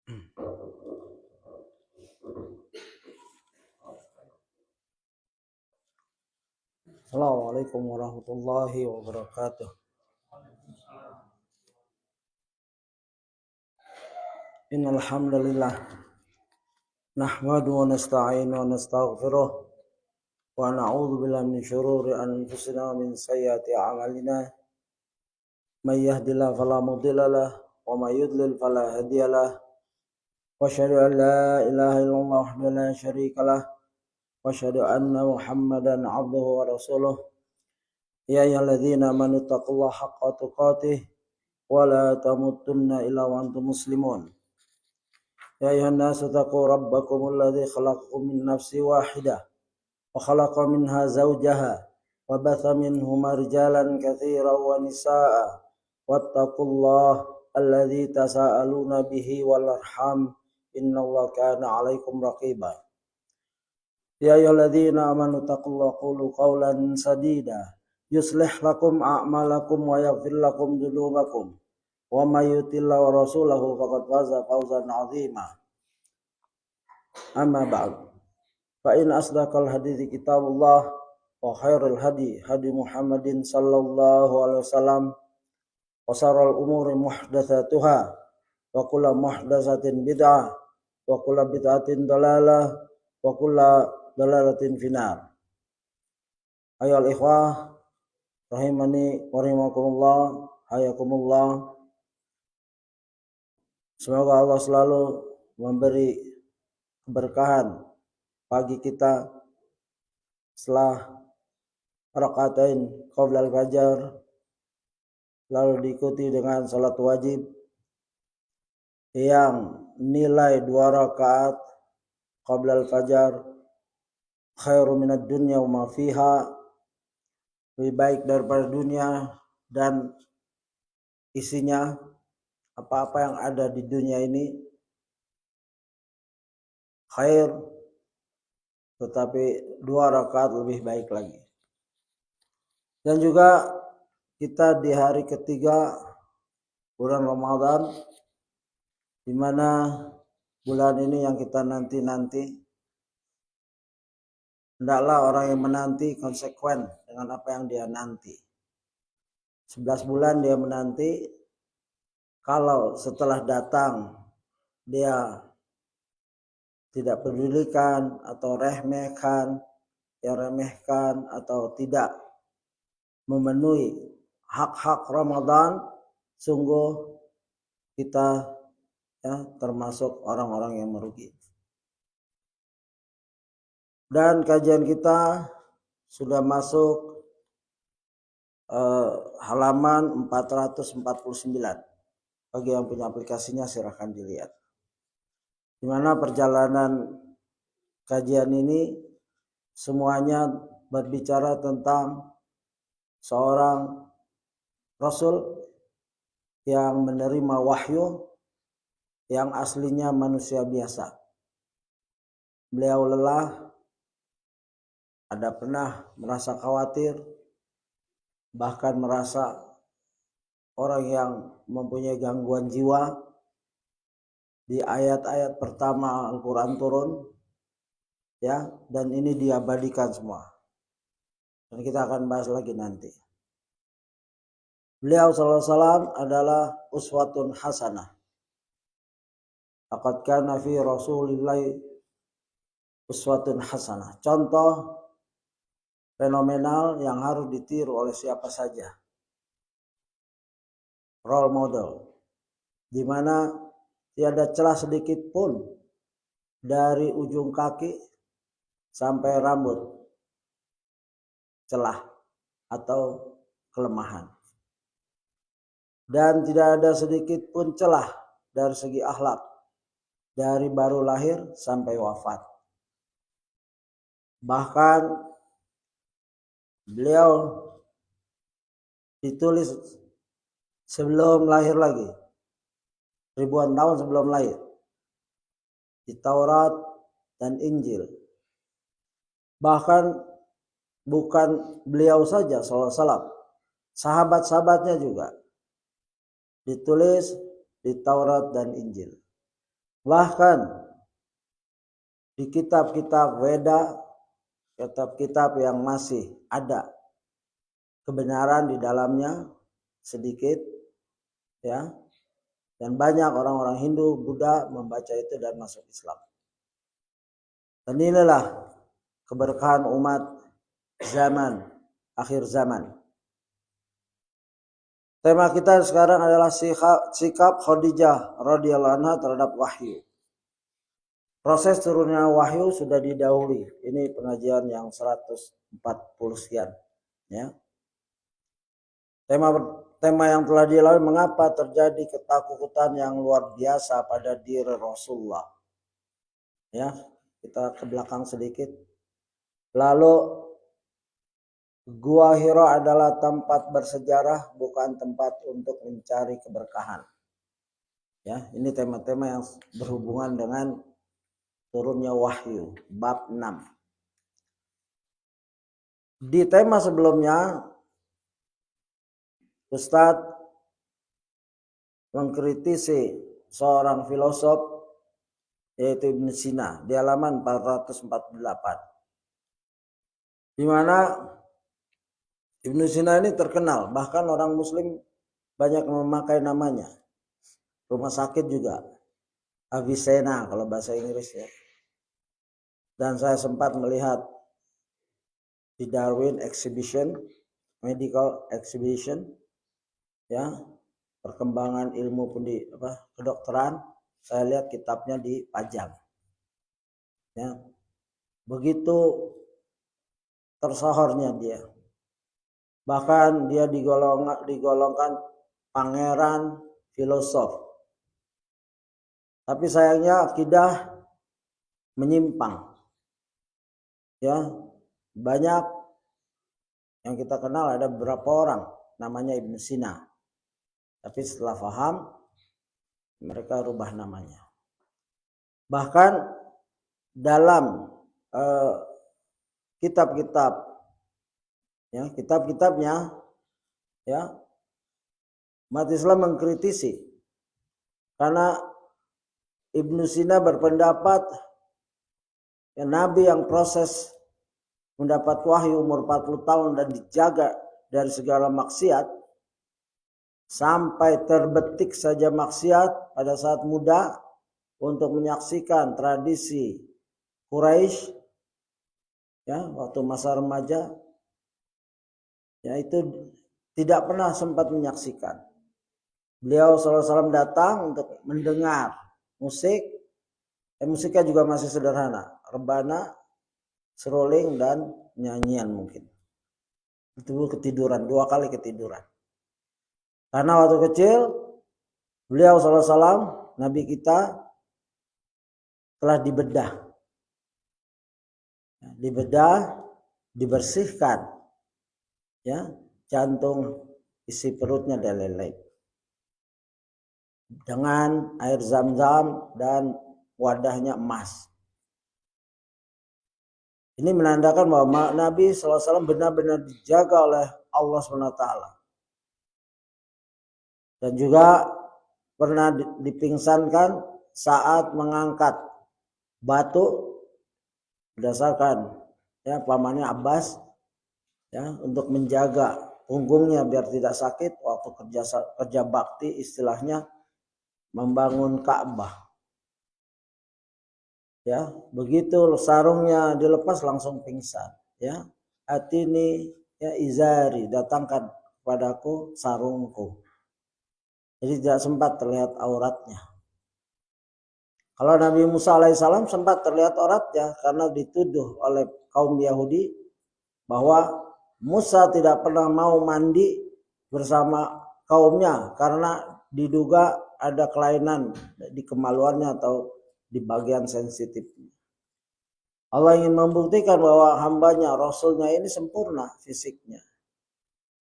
Assalamualaikum warahmatullahi wabarakatuh. Innal hamdalillah nahmadu wa nasta'inu wa nastaghfiruh wa na'udzu billahi min shururi anfusina wa min sayyiati a'malina. May yahdihillahu fala mudilla lahu wa may yudlil fala hadiya lahu. Wa asyhadu an la ilaha illallah wahdahu la syarika lahu wa asyhadu anna Muhammadan 'abduhu wa rasuluh. Ya ayyuhalladzina amanu taqullaha haqqa tuqatih wa la tamutunna illa wa antum muslimun. Ya ayuhan nasu taqu rabbakumul ladzi khalaqakum min nafsin wahidah wa khalaqa minha zawjaha wa batha minhuma rijalan katsiran wa nisaa'a wattaqullaha alladzi tasaaluna bihi wal arham innallaha kana 'alaikum raqiba. Ya ayyuhalladzina amanu taqullaha qulu qawlan sadida yuslih lakum a'malakum wa yaghfir lakum dzunubakum wa may yuti'illah wa rasulahu faqad faza fawzan 'azima. Amma ba'd. Fa in asdaqal hadithi kitabullah wa khairul hadi hadi Muhammadin sallallahu alaihi wasallam wa sharral umuri muhdatsatuha wa kullu muhdatsatin bid'ah wa kullu bid'atin dalalah wa kullu dalalatin finnar. Ayyuhal ikhwah rahimani wa rahimakumullah, hayakumullah. Semoga Allah selalu memberi keberkahan pagi kita setelah rakaatain qabla al-fajar, lalu diikuti dengan salat wajib yang nilai 2 rakaat qabla al-fajar khairu minad dunya wa ma fiha, lebih baik daripada dunia dan isinya, apa-apa yang ada di dunia ini khair, tetapi 2 rakaat lebih baik lagi. Dan juga kita di hari ketiga bulan Ramadan, di mana bulan ini yang kita nanti-nanti, hendaklah orang yang menanti konsekuen dengan apa yang dia nanti. 11 bulan dia menanti, kalau setelah datang dia tidak pedulikan atau remehkan atau tidak memenuhi hak-hak Ramadan, sungguh kita termasuk orang-orang yang merugi. Dan kajian kita sudah masuk halaman 449. Bagi yang punya aplikasinya silahkan dilihat. Di mana perjalanan kajian ini semuanya berbicara tentang seorang Rasul yang menerima wahyu yang aslinya manusia biasa. Beliau lelah, ada pernah merasa khawatir, bahkan merasa orang yang mempunyai gangguan jiwa. Di ayat-ayat pertama Al-Quran turun, dan ini diabadikan semua. Dan kita akan bahas lagi nanti. Beliau sallallahu alaihi wasallam adalah uswatun hasanah. Laqad kana fi Rasulillahi uswatun hasanah. Contoh fenomenal yang harus ditiru oleh siapa saja. Role model. Di mana tiada celah sedikit pun dari ujung kaki sampai rambut celah atau kelemahan. Dan tidak ada sedikit pun celah dari segi akhlak, dari baru lahir sampai wafat. Bahkan beliau ditulis sebelum lahir lagi, ribuan tahun sebelum lahir, di Taurat dan Injil. Bahkan bukan beliau saja sallallahu alaihi wasallam, sahabat-sahabatnya juga ditulis di Taurat dan Injil. Bahkan di kitab-kitab Weda, kitab-kitab yang masih ada kebenaran di dalamnya sedikit, ya, dan banyak orang-orang Hindu, Buddha membaca itu dan masuk Islam. Dan inilah keberkahan umat zaman akhir zaman. Tema kita sekarang adalah sikap Khadijah radhiyallahu anha terhadap wahyu. Proses turunnya wahyu sudah didahului. Ini pengajian yang 140 sekian, ya. Tema yang telah dilalui, mengapa terjadi ketakutan yang luar biasa pada diri Rasulullah. Ya, kita ke belakang sedikit. Lalu Gua Hira adalah tempat bersejarah, bukan tempat untuk mencari keberkahan. Ya, ini tema-tema yang berhubungan dengan turunnya wahyu, bab 6. Di tema sebelumnya, Ustadz mengkritisi seorang filosof yaitu Ibnu Sina di halaman 448. Di mana Ibnu Sina ini terkenal, bahkan orang muslim banyak memakai namanya. Rumah sakit juga Avicenna kalau bahasa Inggris, ya. Dan saya sempat melihat di Darwin Exhibition, Medical Exhibition, ya, perkembangan ilmu kedokteran, saya lihat kitabnya dipajang. Ya. Begitu tersohornya dia. Bahkan dia digolongkan pangeran filosof. Tapi sayangnya akidah menyimpang. Ya, banyak yang kita kenal, ada beberapa orang namanya Ibnu Sina. Tapi setelah paham, mereka rubah namanya. Bahkan dalam kitab-kitab, ya, kitab-kitabnya, ya, umat Islam mengkritisi karena Ibnu Sina berpendapat ya, Nabi yang proses mendapat wahyu umur 40 tahun dan dijaga dari segala maksiat, sampai terbetik saja maksiat pada saat muda untuk menyaksikan tradisi Quraisy, ya, waktu masa remaja, ya, itu tidak pernah sempat menyaksikan. Beliau SAW datang untuk mendengar musik, musiknya juga masih sederhana, rebana, seruling, dan nyanyian mungkin. Itu ketiduran, 2 kali ketiduran. Karena waktu kecil beliau SAW, Nabi kita, telah dibedah, dibersihkan, ya, jantung, isi perutnya dan lain-lain, dengan air zam-zam dan wadahnya emas. Ini menandakan bahwa Nabi SAW benar-benar dijaga oleh Allah SWT. Dan juga pernah dipingsankan saat mengangkat batu berdasarkan, ya, pamannya Abbas, ya, untuk menjaga punggungnya biar tidak sakit waktu kerja bakti, istilahnya membangun Ka'bah. Ya, begitu sarungnya dilepas langsung pingsan, ya. Atini ya izari, datangkan kepadaku sarungku. Jadi tidak sempat terlihat auratnya. Kalau Nabi Musa alaihissalam sempat terlihat auratnya karena dituduh oleh kaum Yahudi bahwa Musa tidak pernah mau mandi bersama kaumnya karena diduga ada kelainan di kemaluannya atau di bagian sensitifnya. Allah ingin membuktikan bahwa hambanya, Rasulnya ini sempurna fisiknya.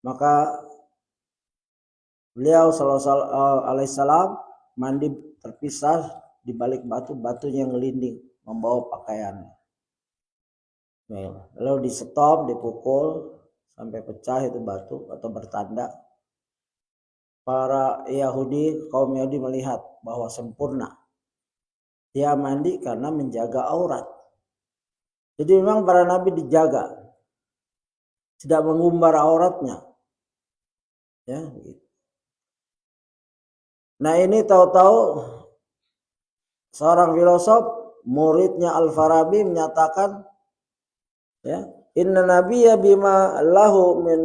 Maka beliau alaihissalam mandi terpisah di balik batunya ngelinding membawa pakaiannya. Lalu di stop, dipukul sampai pecah itu batu atau bertanda. Para Yahudi, kaum Yahudi melihat bahwa sempurna dia mandi karena menjaga aurat. Jadi memang para nabi dijaga, tidak mengumbar auratnya. Ya, gitu. Nah ini tahu-tahu seorang filosof, muridnya Al-Farabi menyatakan, ya, inna nabiyya bima lahu min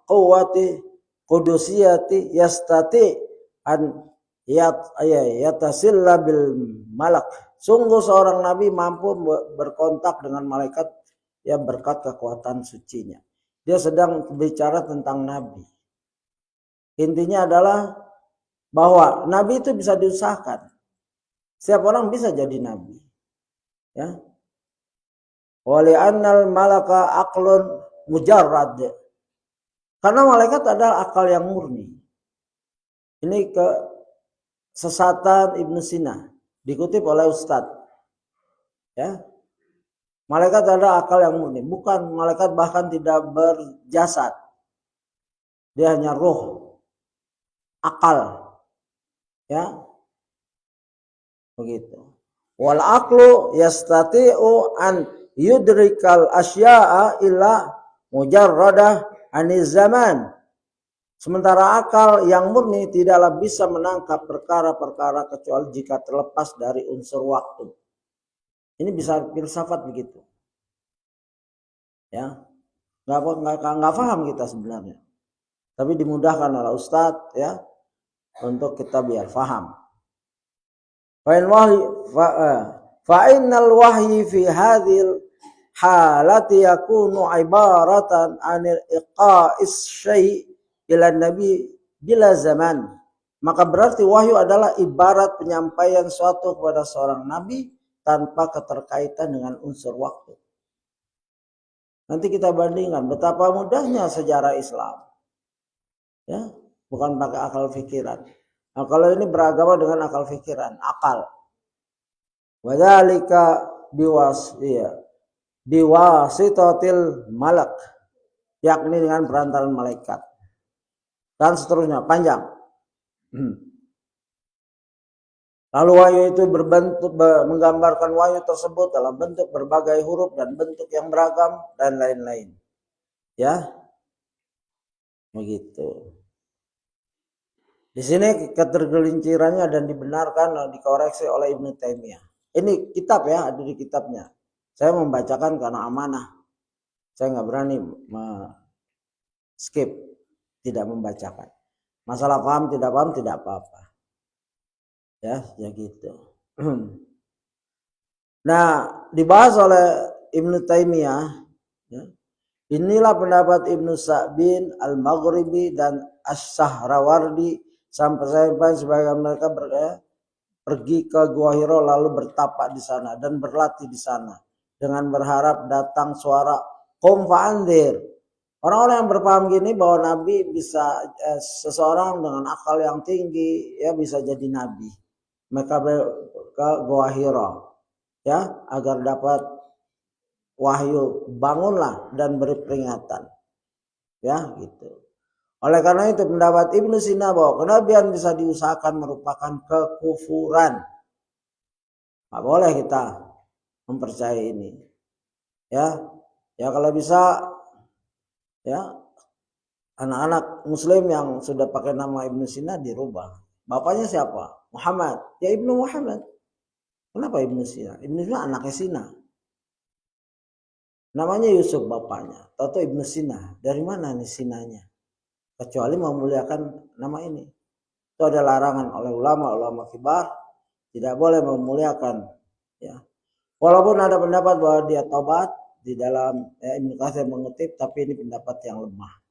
quwwati qudusiyati yastati an yatasilla bil malak. Sungguh seorang nabi mampu berkontak dengan malaikat ya berkat kekuatan sucinya. Dia sedang bicara tentang nabi. Intinya adalah bahwa nabi itu bisa diusahakan. Setiap orang bisa jadi nabi. Ya. Wali annal malaka aqlun mujarrad. Karena malaikat adalah akal yang murni. Ini kesesatan Ibnu Sina dikutip oleh Ustadz. Ya. Malaikat adalah akal yang murni, bukan malaikat bahkan tidak berjasad. Dia hanya roh, akal. Ya. Begitu. Wal aqlu yastati'u an yudrikal asya'a illa mujarradah aniz zaman. Sementara akal yang murni tidaklah bisa menangkap perkara-perkara kecuali jika terlepas dari unsur waktu. Ini bisa filsafat begitu. Ya. Enggak paham kita sebenarnya. Tapi dimudahkan oleh Ustadz ya untuk kita biar paham. Fa innal wahyi fi hadhil halati yakunu ibaratan anil iqa'is syai' ila nabi bila zaman. Maka berarti wahyu adalah ibarat penyampaian suatu kepada seorang nabi tanpa keterkaitan dengan unsur waktu. Nanti kita bandingkan betapa mudahnya sejarah Islam. Ya, bukan pakai akal pikiran. Nah, kalau ini beragama dengan akal pikiran, akal. Wadzalika biwasitatil malak, yakni dengan perantaran malaikat. Dan seterusnya, panjang. Lalu wahyu itu berbentuk menggambarkan wahyu tersebut dalam bentuk berbagai huruf dan bentuk yang beragam dan lain-lain. Ya. Begitu. Di sini ketergelincirannya dan dibenarkan dikoreksi oleh Ibnu Taimiyah. Ini kitab ya, ada di kitabnya. Saya membacakan karena amanah. Saya nggak berani skip, tidak membacakan. Masalah paham tidak apa-apa. Ya gitu. Nah, dibahas oleh Ibnu Taimiyah. Ya. Inilah pendapat Ibnu Sa'bin Al-Maghribi dan As-Sahrawardi sampai sebagian mereka pergi ke Gua Hira lalu bertapak di sana dan berlatih di sana dengan berharap datang suara qum fa'anzir. Orang-orang yang berpaham gini bahwa Nabi bisa seseorang dengan akal yang tinggi ya bisa jadi Nabi. Mereka ke Gua Hira ya agar dapat wahyu, bangunlah dan beri peringatan. Ya, gitu. Oleh karena itu pendapat Ibnu Sina bahwa kenabian bisa diusahakan merupakan kekufuran. Nggak boleh kita mempercayai ini. Ya. Ya kalau bisa ya anak-anak muslim yang sudah pakai nama Ibnu Sina dirubah. Bapaknya siapa? Muhammad. Ya Ibnu Muhammad. Kenapa Ibnu Sina? Ibnu Sina anaknya Sina. Namanya Yusuf bapaknya. Tahu Ibnu Sina. Dari mana nih Sinanya? Kecuali memuliakan nama ini. Itu ada larangan oleh ulama kibar. Tidak boleh memuliakan. Ya. Walaupun ada pendapat bahwa dia tobat. Di dalam Ibnu Katsir mengutip. Tapi ini pendapat yang lemah.